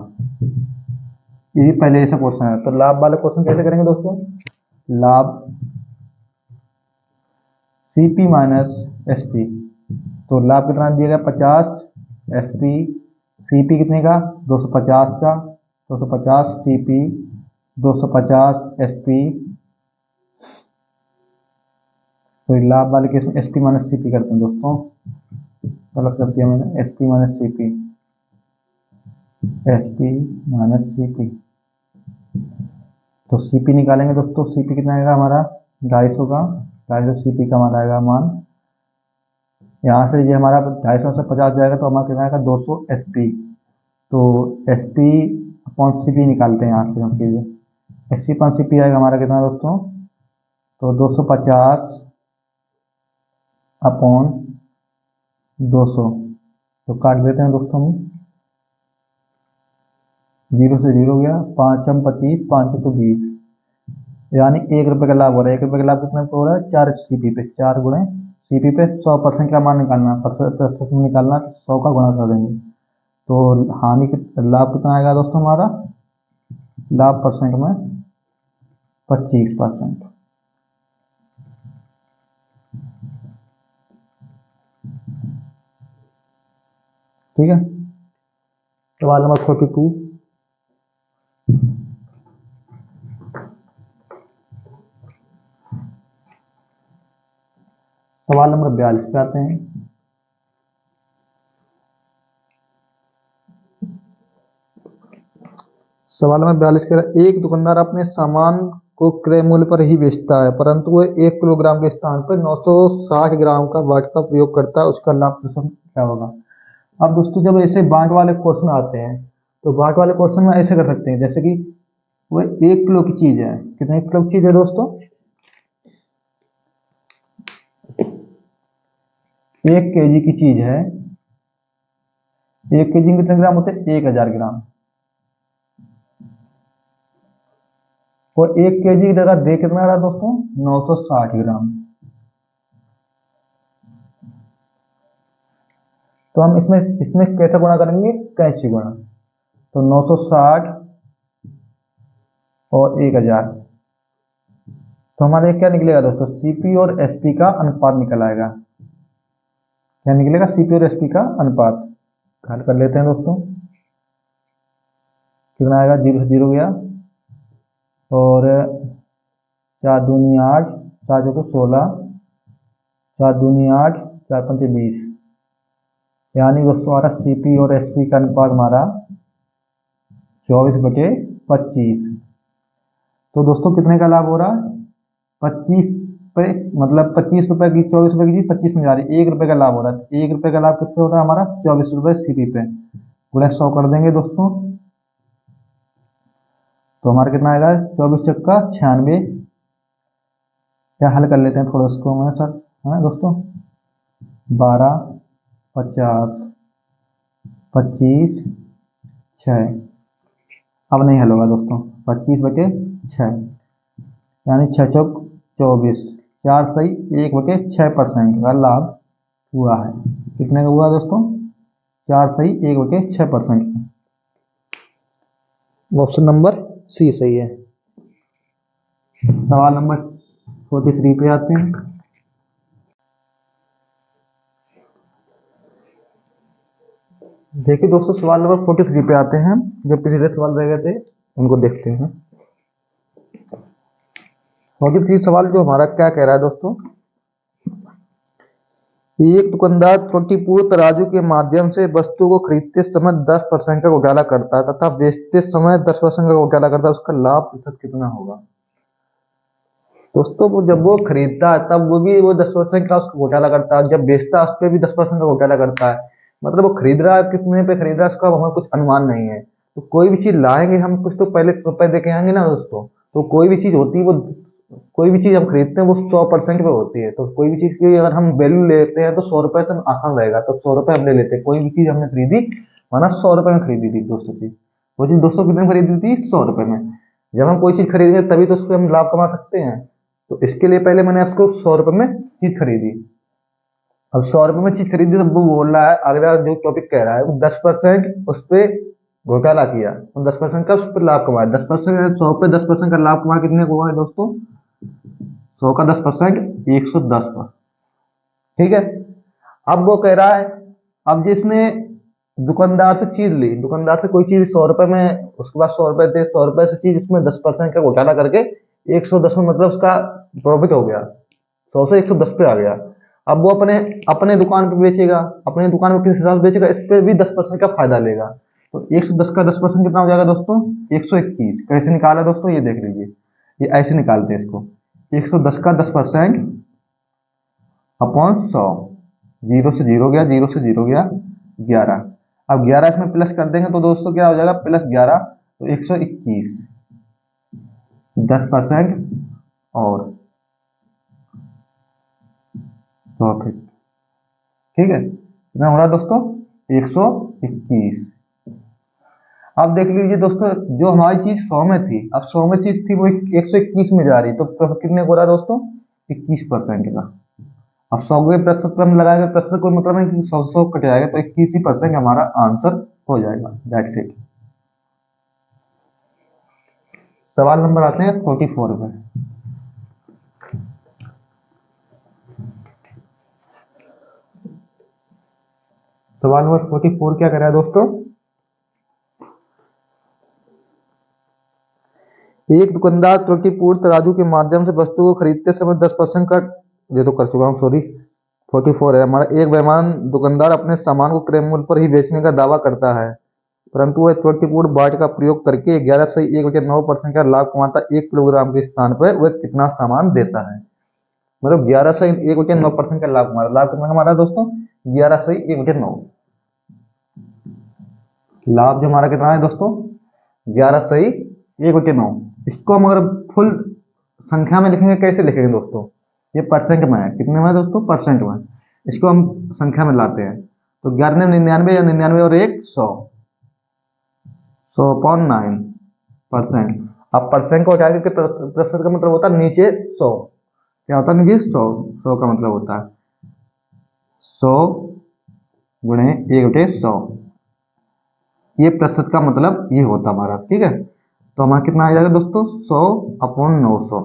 ये पहले ऐसा क्वेश्चन है। तो लाभ वाले क्वेश्चन कैसे करेंगे दोस्तों, लाभ सीपी माइनस एसपी, तो लाभ कितना दिया गया 50 एसपी, सीपी कितने का 250 का, 250 सीपी 250 एसपी। तो लाभ वाले केस में एसपी माइनस सीपी करते हैं दोस्तों, गलत कर दिया मैंने, SP minus CP, SP minus CP. तो सीपी निकालेंगे दोस्तों, सीपी कितना आएगा हमारा 250 का, 250 सीपी का हमारा आएगा मान। यहाँ से ये हमारा 250 से 50 जाएगा तो हमारा कितना आएगा 200 एसपी। तो एसपी अपॉन सीपी निकालते हैं यहाँ से हम चीज़ें, एसपी अपॉन सीपी आएगा हमारा कितना दोस्तों, तो 250 अपॉन 200, तो काट देते हैं दोस्तों हम, 0 से 0 गया, 5 25 5 तो 20, यानी ₹1 का लाभ हो रहा है। ₹1 का लाभ कितना पे हो रहा है, 4 सीपी पे, 4 गुणे सीपी पे 100% का मान निकालना, प्रतिशत में निकालना, 100 का गुणा कर देंगे। तो हानि लाभ कितना आएगा दोस्तों हमारा लाभ परसेंट में 25%। ठीक है। सवाल नंबर 42। सवाल नंबर 42 पे आते हैं। सवाल नंबर 42 कह रहा है, एक दुकानदार अपने सामान को क्रय मूल्य पर ही बेचता है, परंतु वह 1 किलोग्राम के स्थान पर 960 ग्राम का बाट का प्रयोग करता है, उसका लाभ परसेंट क्या होगा। अब दोस्तों जब ऐसे बांट वाले क्वेश्चन आते हैं तो बांट वाले क्वेश्चन में ऐसे कर सकते हैं, जैसे कि वो 1 किलो की चीज है। कितने किलो की चीज है दोस्तों? 1 केजी की चीज है। 1 केजी में कितने ग्राम होते हैं? 1000 ग्राम। और 1 केजी की जगह दे कितना रहा दोस्तों? 960 ग्राम। तो हम इसमें इसमें कैसे गुणा करेंगे? कैसे गुणा? तो 960 और 1000, तो हमारे क्या निकलेगा दोस्तों? सीपी और एसपी का अनुपात निकल आएगा। क्या निकलेगा? सीपी और एसपी का अनुपात। हल कर लेते हैं दोस्तों। कितना आएगा? 0 से 0 गया और 4 दूनी 8, 4 चौको 16, 4 दूनी 8, 4 पंचे 20, यानी दोस्तों हमारा सीपी और एसपी का अनुपात हमारा 24/25। तो दोस्तों कितने का लाभ हो रहा है? 25 पे, मतलब 25 रुपए की 24 रुपए की चीज 25 में जा रही है, 1 रुपए का लाभ हो रहा है। 1 रुपए का लाभ किससे होता है हमारा? 24 रुपए सीपी पे। गुणा 100 कर देंगे दोस्तों, तो हमारा कितना आएगा? 24 चक्का 96। क्या हल कर लेते हैं थोड़ा उसको मैं सर, है दोस्तों। 12, 50, 25, 6। अब नहीं हल होगा दोस्तों। 25/6, यानी 6 चौक 24, 4 सही 1/6% का लाभ हुआ है। कितने का हुआ दोस्तों? 4 सही 1/6%। ऑप्शन नंबर सी सही है। सवाल नंबर 43 पे आते हैं। देखिए दोस्तों, सवाल नंबर 43 पे आते हैं। जो पिछले सवाल रह गए थे उनको देखते हैं। 43 सवाल जो हमारा क्या कह रहा है दोस्तों? एक दुकानदार त्रुटिपूर्ण तराजू के माध्यम से वस्तु को खरीदते समय 10% का घोटाला करता है तथा बेचते समय 10% का घोटाला करता है, उसका लाभ प्रतिशत कितना होगा? दोस्तों वो जब वो खरीदता है तब वो भी वो 10% का उसका घोटाला करता है, जब बेचता है उस पर भी 10% का घोटाला करता है। मतलब वो खरीद रहा है, कितने पे खरीद रहा है उसका हमें कुछ अनुमान नहीं है। तो कोई भी चीज लाएंगे हम, कुछ तो पहले रुपए दे के आएंगे ना दोस्तों। तो कोई भी चीज होती है वो, कोई भी चीज हम खरीदते हैं वो 100% पे होती है। तो कोई भी चीज की अगर हम वैल्यू लेते हैं तो 100 रुपए से आसान रहेगा, तो 100 रुपए हम ले लेते हैं। कोई भी चीज हमने खरीदी माना 100 रुपए में खरीदी थी दोस्तों चीज, वो चीज दोस्तों कितने में खरीदी थी? 100 रुपए में। जब हम कोई चीज खरीदेंगे तभी तो उससे हम लाभ कमा सकते हैं। तो इसके लिए पहले मैंने उसको 100 रुपए में चीज खरीदी। अब 100 रुपए में चीज खरीदी तो वो बोल रहा है, अगला जो टॉपिक कह रहा है वो 10% उस पर घोटाला किया, तो 10% का उस पर लाभ कमाया। 10%, 100 पे 10% का लाभ कमाया, कितने को हुआ है दोस्तों? 100 का 10%, 110 का। ठीक है। अब वो कह रहा है, अब जिसने दुकानदार से चीज ली, दुकानदार से कोई चीज 100 रुपए में, उसके बाद 100 रुपए थे, 100 रुपए से चीज उसमें 10% का घोटाला करके 110 में, मतलब उसका प्रॉफिट हो गया, 100 से 110 पे आ गया। अब वो अपने अपने दुकान पे बेचेगा, अपने दुकान में किस हिसाब से बेचेगा, इस पे भी 10% का फायदा लेगा। तो 110 का 10% कितना हो जाएगा दोस्तों? 121। कैसे निकाला दोस्तों? ये देख लीजिए, ये ऐसे निकालते हैं इसको। 110 का 10% अपॉन 100, 0 से 0 गया, 0 से 0 गया 11। अब 11 इसमें प्लस कर देंगे तो दोस्तों क्या हो जाएगा? +11, तो 121। 10% और प्रॉफिट। ठीक है, कितना हो रहा है दोस्तों? 121। अब देख लीजिए दोस्तों, जो हमारी चीज 100 में थी, अब 100 में चीज थी वो 121 में जा रही, तो प्रॉफिट कितने को हो रहा है दोस्तों? 21% का। अब 100 के प्रतिशत पर हम लगाएंगे, प्रतिशत कोई मतलब नहीं कि 100 कट जाएगा, तो 21% हमारा आंसर हो जाएगा। That's it. सवाल नंबर आते हैं 44 में। सवाल नंबर 44 क्या कर रहा है दोस्तों, एक दुकानदार त्रुटिपूर्ण तराजू के माध्यम से वस्तु को खरीदते समय 10% का, ये तो कर चुका हूँ सॉरी, 44 है हमारा। एक बेईमान दुकानदार अपने सामान को क्रय मूल्य पर ही बेचने का दावा करता है, परंतु वह त्रुटिपूर्ण बाट का प्रयोग करके 11 से 1/9% का लाभ कमाता। 1 किलोग्राम के स्थान पर वह कितना सामान देता है? मतलब 11 से 1/9% का लाभ कमाता। लाभ कितना कमाता है दोस्तों? 11 से 1/9। लाभ जो हमारा कितना है दोस्तों? 11 से 1/9। इसको हम अगर फुल संख्या में लिखेंगे, कैसे लिखेंगे दोस्तों? ये परसेंट में है, कितने में है दोस्तों? परसेंट में। इसको हम संख्या में लाते हैं तो 11 99 या 99 और 1 100, 100/9%। अब परसेंट को हटा के प्रतिशत का मतलब होता है नीचे 100। क्या होता है नीचे 100? 100 का मतलब होता है 100 गुणे 1/100। ये प्रतिशत का मतलब ये होता हमारा, ठीक है। तो हमारा कितना आ जाएगा दोस्तों? 100/900।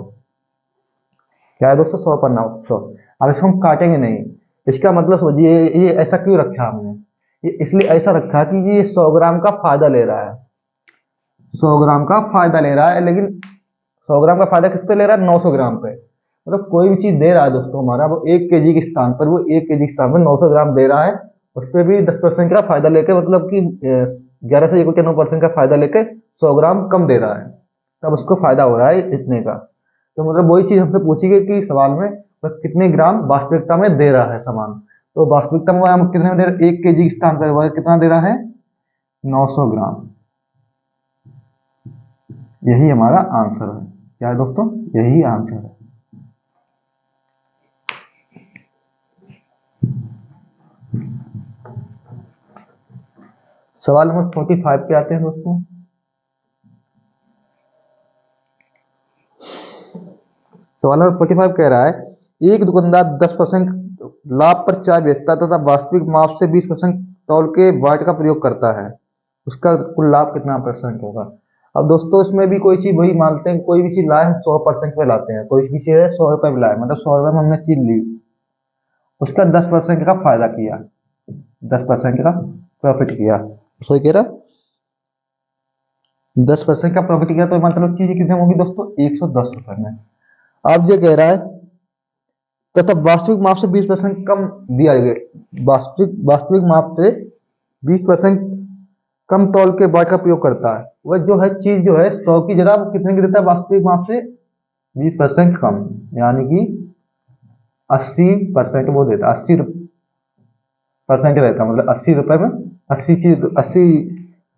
क्या है दोस्तों? 100/900। अब इसको हम काटेंगे नहीं। इसका मतलब समझिए, ये ऐसा क्यों रखा हमने? ये इसलिए ऐसा रखा कि ये 100 ग्राम का फायदा ले रहा है। 100 ग्राम का फायदा ले रहा है, लेकिन 100 ग्राम का फायदा किस पे ले रहा है? 900 ग्राम पे। मतलब कोई भी चीज दे रहा है दोस्तों हमारा, वो 1 kg के स्थान पर, वो 1 kg के स्थान पर 900 ग्राम दे रहा है। उस पर भी 10% का फायदा लेके, मतलब कि 11 से 1/9% का फायदा लेके 100 ग्राम कम दे रहा है, तब उसको फायदा हो रहा है इतने का। तो मतलब वही चीज हमसे पूछी गई कि सवाल में वह कितने ग्राम वास्तविकता में दे रहा है सामान। तो वास्तविकता में हम कितने में दे रहा है? 1 kg के स्थान पर वह कितना दे रहा है? 900 ग्राम। यही हमारा आंसर है। क्या है दोस्तों? यही आंसर है। सवाल नंबर 45 पे आते हैं दोस्तों। सवाल नंबर 45 कह रहा है, एक दुकानदार 10% लाभ पर चाय बेचता तथा वास्तविक माप से 20% तौल के बाट का प्रयोग करता है। उसका कुल लाभ कितना परसेंट होगा? अब दोस्तों इसमें भी कोई चीज वही मानते हैं, कोई भी चीज लाए हम 100% पे लाते हैं। कोई भी चीज है 100 रुपए में लाए, मतलब 100 रुपए में हमने चीज ली, उसका 10% का फायदा किया, 10% का प्रॉफिट किया। सही कह रहा, 10% का प्रॉफिट किया, तो मतलब चीज कितने में होगी दोस्तों? 110 रुपए में। अब ये कह रहा है तथा वास्तविक माप से 20% कम दिया गया, वास्तविक माप से 20% कम तौल के बाट का प्रयोग करता है। वह जो है चीज जो है 100 की जगह वो कितने की देता है? वास्तविक माप से 20% कम, यानी कि 80% वो देता है। 80% रहता है, मतलब 80 रुपए में 80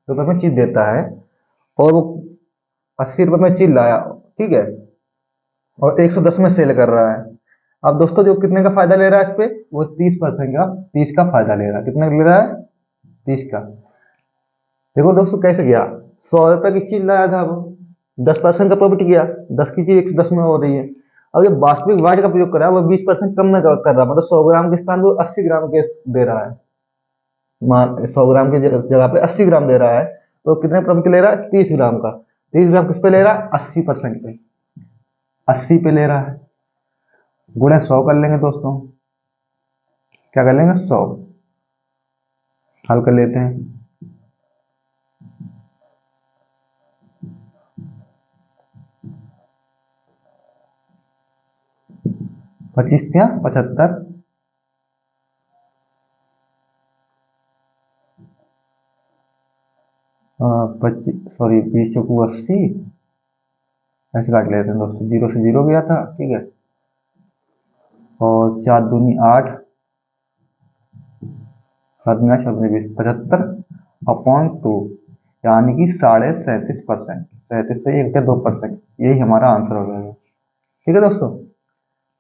रुपए में चीज देता है, और वो 80 रुपए में चीज लाया, ठीक है, और 110 में सेल कर रहा है। अब दोस्तों जो कितने का फायदा ले रहा है इस पे? वो 30% का, 30 का फायदा ले रहा है। कितना ले रहा है? 30 का। देखो दोस्तों कैसे गया, 100 रुपए की चीज लाया था वो, 10% का प्रॉफिट किया, 10 की चीज 110 में हो रही है। अब ये वास्तविक वाट का प्रयोग कर रहा है, वो 20% कम में कर रहा है, मतलब 100 ग्राम के स्थान पर 80 ग्राम के दे रहा है। 100 ग्राम की जगह पे 80 ग्राम दे रहा है, तो कितने प्रॉफिट ले रहा है? 30 ग्राम का। 30 ग्राम किस पे ले रहा है? 80% पे, 80 पे ले रहा है। गुणे 100 कर लेंगे दोस्तों। क्या कर लेंगे? 100 हल कर लेते हैं। 25 क्या 75, 25 सॉरी 20 चौकू 80, ऐसे काट लेते हैं दोस्तों। 0 से 0 गया था, ठीक है, और 4 दूनी 8, 7 में 20, 75/2, यानी कि 37.5%। 37 से 1/2%, यही हमारा आंसर हो जाएगा। ठीक है दोस्तों,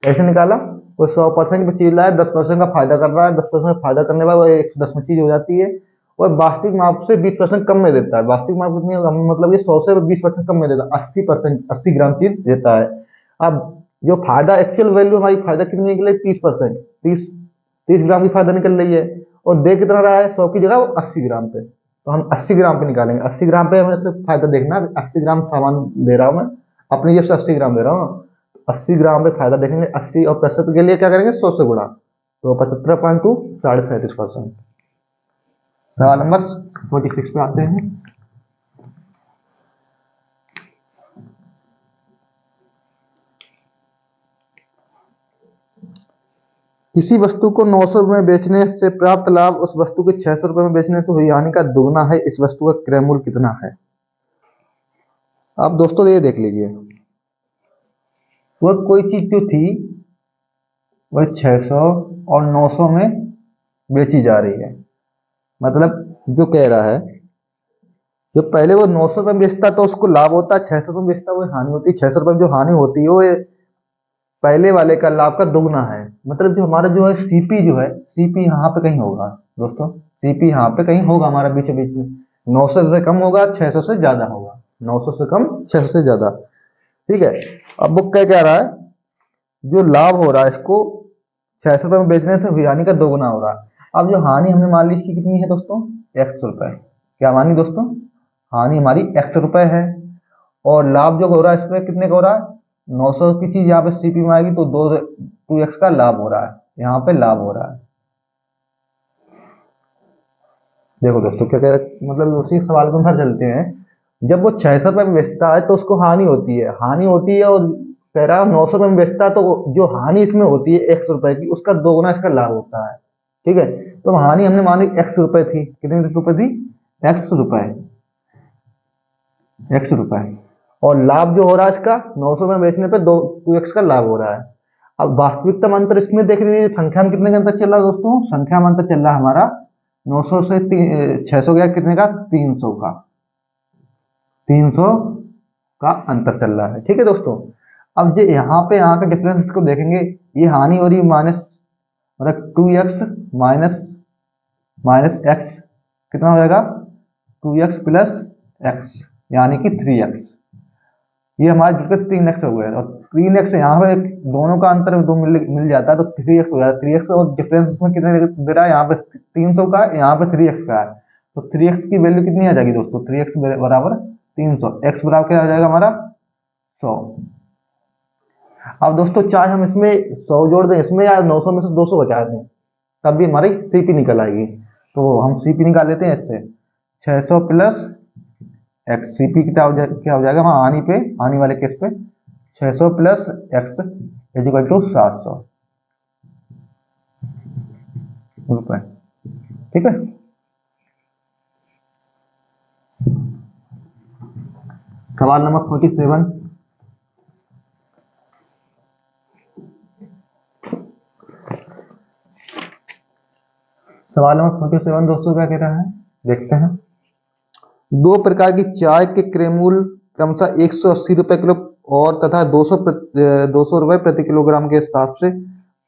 कैसे निकाला? वो 100% पे चीज लाया, 10% का फायदा कर रहा है, 10% का फायदा करने के बाद वो 110 में चीज हो जाती है, और वास्तविक माप से 20% कम में देता है। वास्तविक माप कितनी होगा? मतलब ये 100 से 20% कम में देता है, 80%, 80 ग्राम चीज देता है। अब जो फायदा एक्चुअल वैल्यू हमारी फायदा कितनी निकले? 30%, 30 ग्राम की फायदा निकल रही है, और दे कितना रहा है? 100 की जगह वो 80 ग्राम पे। तो हम 80 ग्राम पे निकालेंगे। 80 ग्राम पे हमें सिर्फ फायदा देखना है, 80 ग्राम सामान दे रहा हूँ मैं, अपनी जेब से 80 ग्राम दे रहा हूँ, 80 ग्राम पे फायदा देखेंगे। 80 और प्रतिशत के लिए क्या करेंगे, 100 से गुणा, तो 75.2 37%। सवाल नंबर 46 पे आते हैं। किसी वस्तु को 900 रुपये में बेचने से प्राप्त लाभ उस वस्तु के 600 रुपये में बेचने से हुई हानि का दुगना है। इस वस्तु का क्रय मूल्य कितना है? अब दोस्तों ये देख लीजिए, वह कोई चीज जो थी वह 600 और 900 में बेची जा रही है। मतलब जो कह रहा है, जो पहले वो 900 रुपये में बेचता तो उसको लाभ होता है, 600 रुपये में बेचता वो हानि होती है। 600 रुपये में जो हानि होती है वो पहले वाले का लाभ का दुगना है। मतलब जो हमारा जो है सीपी जो है, सीपी यहाँ पे कहीं होगा दोस्तों, सीपी यहाँ पे कहीं होगा हमारा बीच बीच में। 900 से कम होगा, 600 से ज्यादा होगा, 900 से कम 600 से ज्यादा। ठीक है, अब वो क्या कह रहा है, जो लाभ हो रहा है इसको 600 रुपये में बेचने से हुई हानि का दोगुना हो रहा है। अब जो हानि हमने मान ली इसकी कितनी है दोस्तों, 100 रुपये। क्या मानी दोस्तों, हानि हमारी 100 रुपये है, और लाभ जो हो रहा है इसमें कितने का हो रहा है, 900 की चीज यहाँ पे सीपी में आएगी तो 2x का लाभ हो रहा है, यहाँ पे लाभ हो रहा है। देखो दोस्तों क्या कह, मतलब उसी सवाल के अनुसार चलते हैं। जब वो 600 रुपये में बेचता है तो उसको हानि होती है, हानि होती है, और कह रहा है 900 रुपये में बेचता है तो जो हानि इसमें होती है 100 रुपये की, उसका दोगुना इसका लाभ होता है। ठीक है, तो हानि हमने मानी 100 रुपये थी, कितने रुपए थी, 100 रुपये, 100 रुपये, और लाभ जो हो रहा है इसका 900 में बेचने पे 2x का लाभ हो रहा है। अब वास्तविकता में अंतर इसमें देख लीजिए, संख्या में कितने का अंतर चल रहा है दोस्तों, संख्या में अंतर चल रहा है हमारा 900 से 600 गया कितने का, 300 का, 300 का अंतर चल रहा है। ठीक है दोस्तों, अब जो यहाँ का डिफरेंस इसको देखेंगे, ये हानि हो रही है माइनस, मतलब 2x माइनस माइनस एक्स कितना हो जाएगा, 2x प्लस एक्स, यानी कि 3x। ये हमारे जुड़कर 3x हो गया, और 3x यहाँ पे दोनों का अंतर दो मिल जाता है तो 3x हो जाता है। 3x और डिफरेंस इसमें कितने दे रहा है, यहाँ पे 300 का है, यहाँ पे 3x का है, तो 3x की वैल्यू कितनी आ जाएगी दोस्तों, 3x बराबर 300, x बराबर क्या आ जाएगा हमारा 100। अब दोस्तों चाहे हम इसमें 100 जोड़ दें इसमें, या 900 में से 200 बचा दें, तब भी हमारी सीपी निकल आएगी। तो हम सीपी निकाल लेते हैं इससे, 600 प्लस एक्स, सीपी क्या हो जाएगा, हाँ हानि पे, हानि वाले केस पे 600 plus X is equal to 700 रुपए। ठीक है, सवाल नंबर 47। सवाल नंबर 47 दोस्तों क्या कह रहा है, देखते हैं। दो प्रकार की चाय के क्रय मूल्य क्रमशः 180 रुपए किलो और तथा 200 रुपए प्रति किलोग्राम के हिसाब से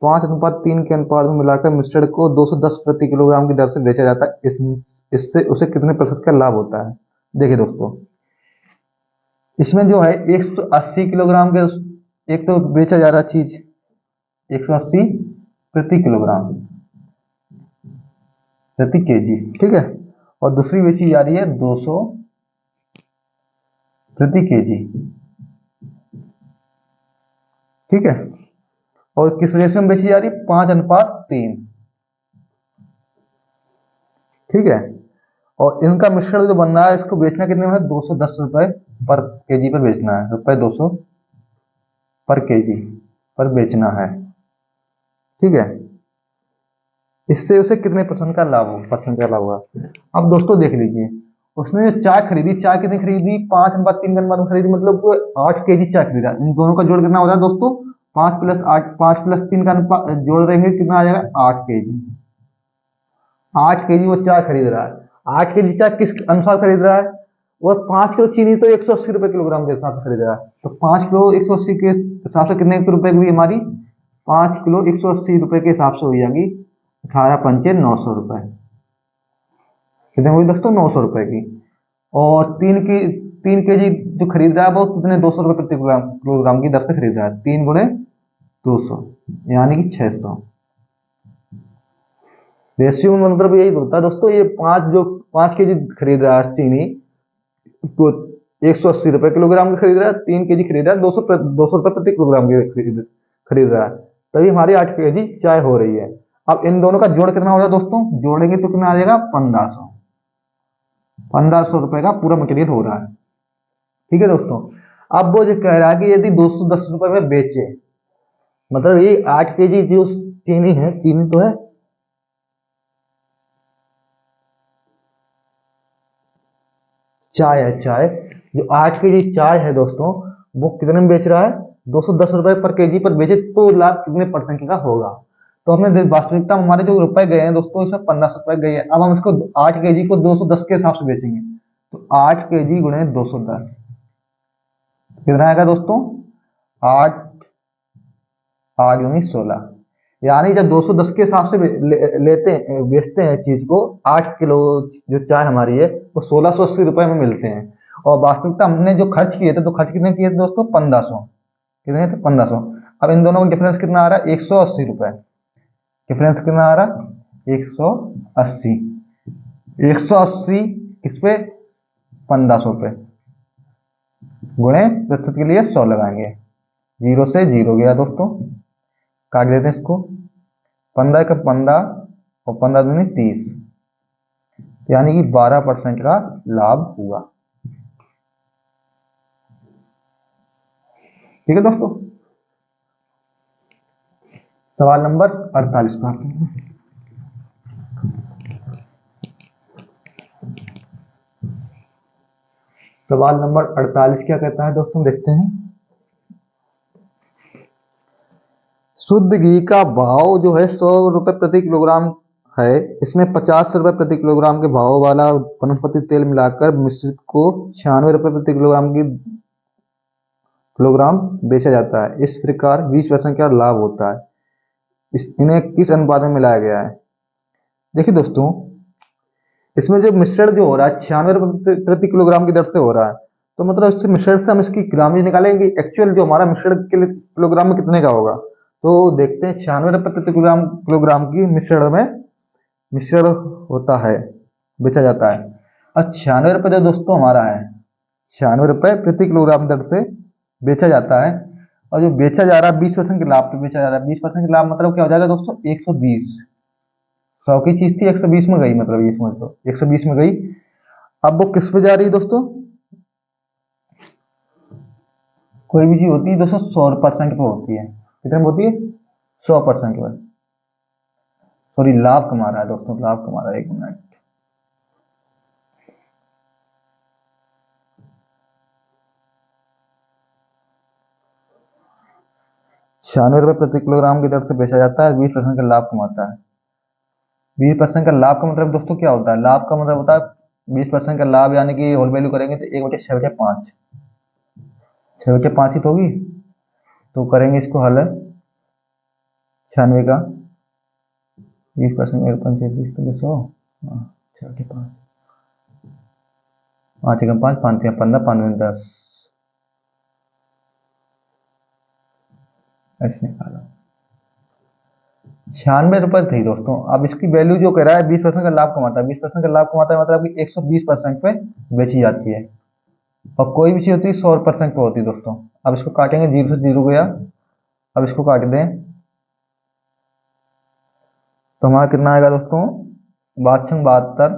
5:3 के अनुपात में मिलाकर मिश्रण को 210 प्रति किलोग्राम की दर से बेचा जाता है। इससे उसे कितने प्रतिशत का लाभ होता है? देखिए दोस्तों, इसमें जो है 180 किलोग्राम के, एक तो बेचा जा रहा चीज 180 प्रति किलोग्राम प्रति केजी, ठीक है, और दूसरी बेची जा रही है 200 प्रति केजी। ठीक है, और किस रेशियो में बेची जा रही है, 5:3। ठीक है, और इनका मिश्रण जो बन रहा है इसको बेचना कितने में है, 210 रुपए पर केजी पर बेचना है, रुपए 200 पर केजी पर बेचना है। ठीक है, इससे उसे कितने परसेंट का लाभ होगा। अब दोस्तों देख लीजिए, उसने जो चाय खरीदी, चाय कितनी खरीदी, 5:3 के अनुपात में खरीदी, मतलब वो 8 केजी चाय खरीदा। इन दोनों का जोड़ कितना हो रहा है दोस्तों, 5 प्लस 8, 5 प्लस 3 का जोड़ देंगे कितना आ जाएगा, 8 केजी। 8 केजी वो चाय खरीद रहा है। 8 केजी चाय किस अनुसार खरीद रहा है, वो 5 किलो चीनी तो 180 रुपए किलोग्राम के हिसाब से खरीद रहा है, तो 5 किलो 180 के हिसाब से कितने रुपए की हुई हमारी, 5 किलो 180 रुपए के हिसाब से हो जाएगी 18×5 = 900 रुपए। कितने हुई दोस्तों, 900 रुपए की। और 3 केजी जो खरीद रहा है वो कितने, 200 रुपए प्रति किलोग्राम की दर से खरीद रहा है, 3 × 200 यानी कि 600। रेशियो में मतलब यही होता है दोस्तों, ये 5 केजी खरीद रहा है चीनी तो 180 रुपए किलोग्राम की खरीद रहा है, 3 केजी खरीद रहा है 200 रुपए प्रति किलोग्राम की खरीद रहा है, तभी हमारी 8 केजी चाय हो रही है। अब इन दोनों का जोड़ कितना हो जाए दोस्तों, जोड़ेंगे तो कितना आ जाएगा 1500 का पूरा मटेरियल हो रहा है। ठीक है दोस्तों, अब वो जो कह रहा है कि यदि 210 रुपए में बेचे, मतलब ये 8 केजी जो चीनी है, चीनी तो है, चाय है, चाय जो 8 केजी चाय है दोस्तों, वो कितने में बेच रहा है, 210 रुपए पर केजी पर बेचे तो लाभ कितने परसेंट का होगा। तो हमने वास्तविकता में हमारे जो रुपए गए हैं दोस्तों, इसमें 1500 रुपए गए हैं। अब हम इसको 8 केजी को 210 के हिसाब से बेचेंगे, तो 8 केजी गुणे 210 कितना आएगा दोस्तों, 8 8 दूनी 16, यानी जब 210 के हिसाब से लेते हैं बेचते हैं चीज को, 8 किलो जो चाय हमारी है वो 1680 रुपए में मिलते हैं। और वास्तविकता हमने जो खर्च किए थे, तो खर्च कितने किए थे दोस्तों, 1500, कितने थे 1500। अब इन दोनों का डिफरेंस कितना आ रहा है, 180 रुपए, डिफरेंस कितना आ रहा है 180, 180 किस पे, 1500 पे, गुणे प्रतिशत के लिए 100 लगाएंगे, 0 से 0 गया दोस्तों, काट देते हैं इसको, 15 का 15 और 15 दूनी 30, यानी कि 12% का लाभ हुआ। ठीक है दोस्तों, सवाल नंबर 48 पर आते हैं। सवाल नंबर 48 क्या कहता है दोस्तों, देखते हैं। शुद्ध घी का भाव जो है 100 रुपए प्रति किलोग्राम है, इसमें 50 रुपए प्रति किलोग्राम के भाव वाला वनस्पति तेल मिलाकर मिश्रित को 96 रुपए प्रति किलोग्राम बेचा जाता है। इस प्रकार 20% का लाभ होता है। इन्हें किस अनुपात में मिलाया गया है। देखिए दोस्तों, इसमें जो मिश्रण जो हो रहा है 96 रुपए प्रति किलोग्राम की दर से हो रहा है, तो मतलब इससे मिश्रण से हम इसकी ग्रामेज निकालेंगे, एक्चुअल जो हमारा मिश्रण के किलोग्राम में कितने का होगा। तो देखते हैं, 96 रुपए प्रति किलोग्राम की मिश्रण होता है, बेचा जाता है। और 96 रुपए जो दोस्तों हमारा है, 96 रुपए प्रति किलोग्राम दर से बेचा जाता है। और जो बेचा जा रहा है 20% के लाभ पे बेचा जा रहा है। 20% के लाभ मतलब क्या हो जाएगा दोस्तों, 120, 100 की चीज थी 120 में गई, मतलब ये समझ लो 120 में गई। अब वो किस पे जा रही है दोस्तों, कोई भी चीज होती है दोस्तों 100% पे होती है, कितने में होती है, 100% पे। सॉरी, लाभ कमा रहा है दोस्तों, लाभ कमा रहा है, 1 मिनट। छियानवे रुपए प्रति किलोग्राम की दर से बेचा जाता है, 20% का लाभ कमाता है। 20% का लाभ का मतलब दोस्तों क्या होता है, लाभ का मतलब होता है 20% का लाभ, यानी कि होल वैल्यू करेंगे तो 1/6/5, 6/5 ही तो होगी। तो करेंगे इसको हल, 96 का 20%, 1/5 6/5, 5 5 15, 5 10, ऐसे निकाला 96 रुपए थी दोस्तों। अब इसकी वैल्यू जो कह रहा है 20% का लाभ कमाता है, 20% का लाभ कमाता है मतलब कि 120% पे बेची जाती है। और कोई भी चीज होती है 100% पे होती है दोस्तों। अब इसको काटेंगे, 0 से 0 गया, अब इसको काट दें तो हमारा कितना आएगा दोस्तों, 72,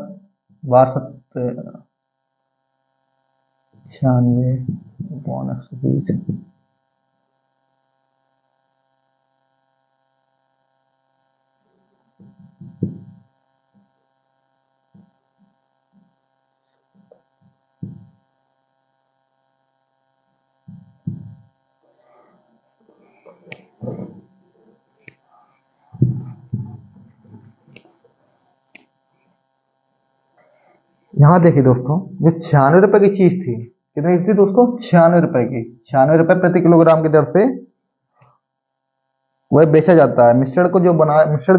96/120। यहाँ देखिए दोस्तों, जो 96 रुपए की चीज थी, कितनी थी दोस्तों, 96 रुपए की, 96 रुपए प्रति किलोग्राम की दर से वह बेचा जाता है। मिश्रण जो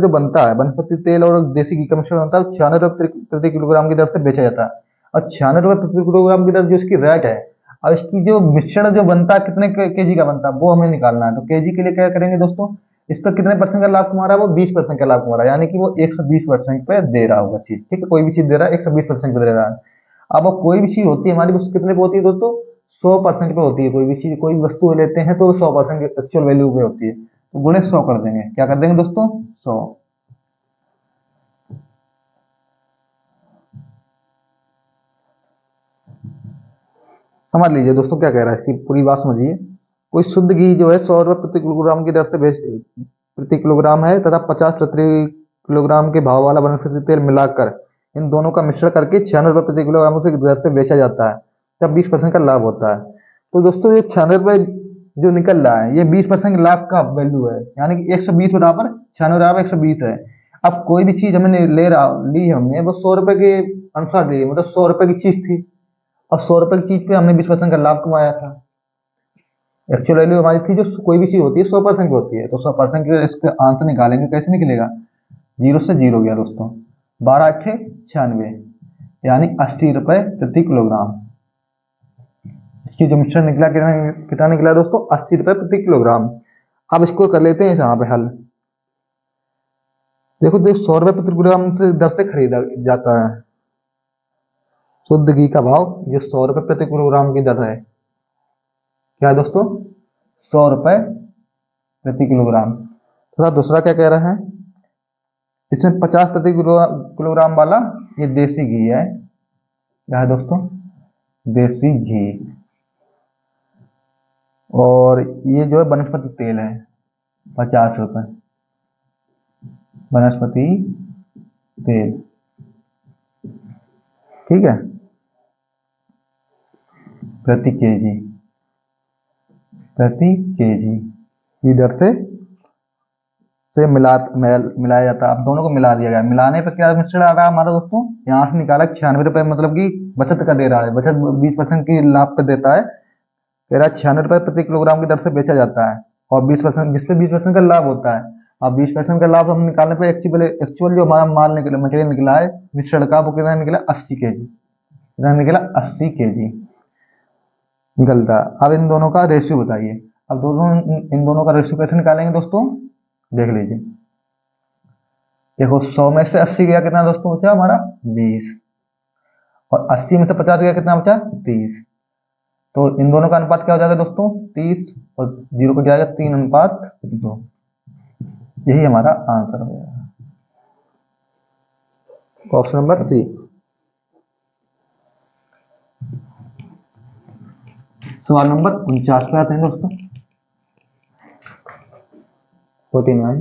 बनता है, वनस्पति तेल और देसी घी का मिश्रण बनता है, 96 रुपए प्रति किलोग्राम की दर से बेचा जाता है। और 96 रुपए प्रति किलोग्राम की दर जो इसकी रेट है, और इसकी जो मिश्रण जो बनता है कितने केजी का बनता है वो हमें निकालना है। तो केजी के लिए क्या करेंगे दोस्तों, इस पर कितने परसेंट का लाभ कमा रहा है, वो 20% का लाभ कमा रहा है, यानी कि वो 120% पे दे रहा होगा चीज, ठीक है, कोई भी चीज दे रहा है 120% पे दे रहा है। अब वो कोई भी चीज होती है हमारी, वो कितने पे होती है दोस्तों, 100% पे होती है। कोई भी चीज, कोई भी वस्तु लेते हैं तो 100% एक्चुअल वैल्यू पे होती है, तो गुणे 100 कर देंगे, क्या कर देंगे दोस्तों, 100। समझ लीजिए दोस्तों क्या कह रहा है, इसकी पूरी बात समझिए। कोई शुद्ध घी जो है 100 रुपये प्रति किलोग्राम की दर से बेच प्रति किलोग्राम है, तथा 50 प्रति किलोग्राम के भाव वाला वनस्पति तेल मिलाकर इन दोनों का मिश्रण करके 96 रुपये प्रति किलोग्राम की दर से बेचा जाता है, तब 20% का लाभ होता है। तो दोस्तों ये 96 रुपये जो निकल रहा है, ये 20% लाभ का वैल्यू है, यानी कि 120 बराबर 96 बराबर 120 है। अब कोई भी चीज हमने ले रहा ली, हमने वो 100 रुपए के अनुसार ली, मतलब 100 रुपए की चीज थी, और 100 रुपए की चीज पे हमने 20% का लाभ कमाया था। एक्चुअल वैल्यू हमारी थी, जो कोई भी चीज होती है 100% की होती है, तो 100% के इसके आंसर निकालेंगे, कैसे निकलेगा, जीरो से जीरो गया दोस्तों, 12×8 = 96, यानी 80 रुपए प्रति किलोग्राम। इसकी जो मिश्रण निकला कितना कितना निकला दोस्तों, 80 रुपए प्रति किलोग्राम। अब इसको कर लेते हैं यहाँ पे हल। देखो देखो, 100 रुपए प्रति किलोग्राम से दर से खरीदा जाता है शुद्ध घी का भाव, जो 100 रुपए प्रति किलोग्राम की दर है, क्या है दोस्तों, 100 रुपए प्रति किलोग्राम। तथा दूसरा क्या कह रहा है, इसमें 50 प्रति किलोग्राम वाला ये देसी घी है, क्या है दोस्तों, देसी घी। और ये जो है वनस्पति तेल है, 50 रुपए वनस्पति तेल, ठीक है, प्रति केजी की दर से मिलाया जाता है। अब दोनों को मिला दिया गया, मिलाने पर क्या मिश्रण आ रहा है हमारा दोस्तों, यहाँ से निकाला 96 रुपए, मतलब कि बचत का दे रहा है, बचत 20% की लाभ पे देता है, कह रहा है 96 रुपए प्रति किलोग्राम की दर से बेचा जाता है, और 20%, जिसपे 20% का लाभ होता है। अब 20% का लाभ हम निकालने पे एक्चुअल जो हमारा माल निकला, मटेरियल निकला है मिश्रण का, वो कितना निकला, 80 kg, कितना निकला, 80 kg निकलता है। अब इन दोनों का रेशियो बताइए। अब इन दोनों का रेशियो कैसे निकालेंगे दोस्तों, देख लीजिए। देखो 100 में से 80 गया, कितना दोस्तों बचा हमारा, 20, और 80 में से 50 गया, कितना बचा, 30। तो इन दोनों का अनुपात क्या हो जाएगा दोस्तों, 30, और 0 को जाएगा 3:2। यही हमारा आंसर हो जाएगा, ऑप्शन नंबर सी। सवाल नंबर 49 पे आते हैं दोस्तों, 49।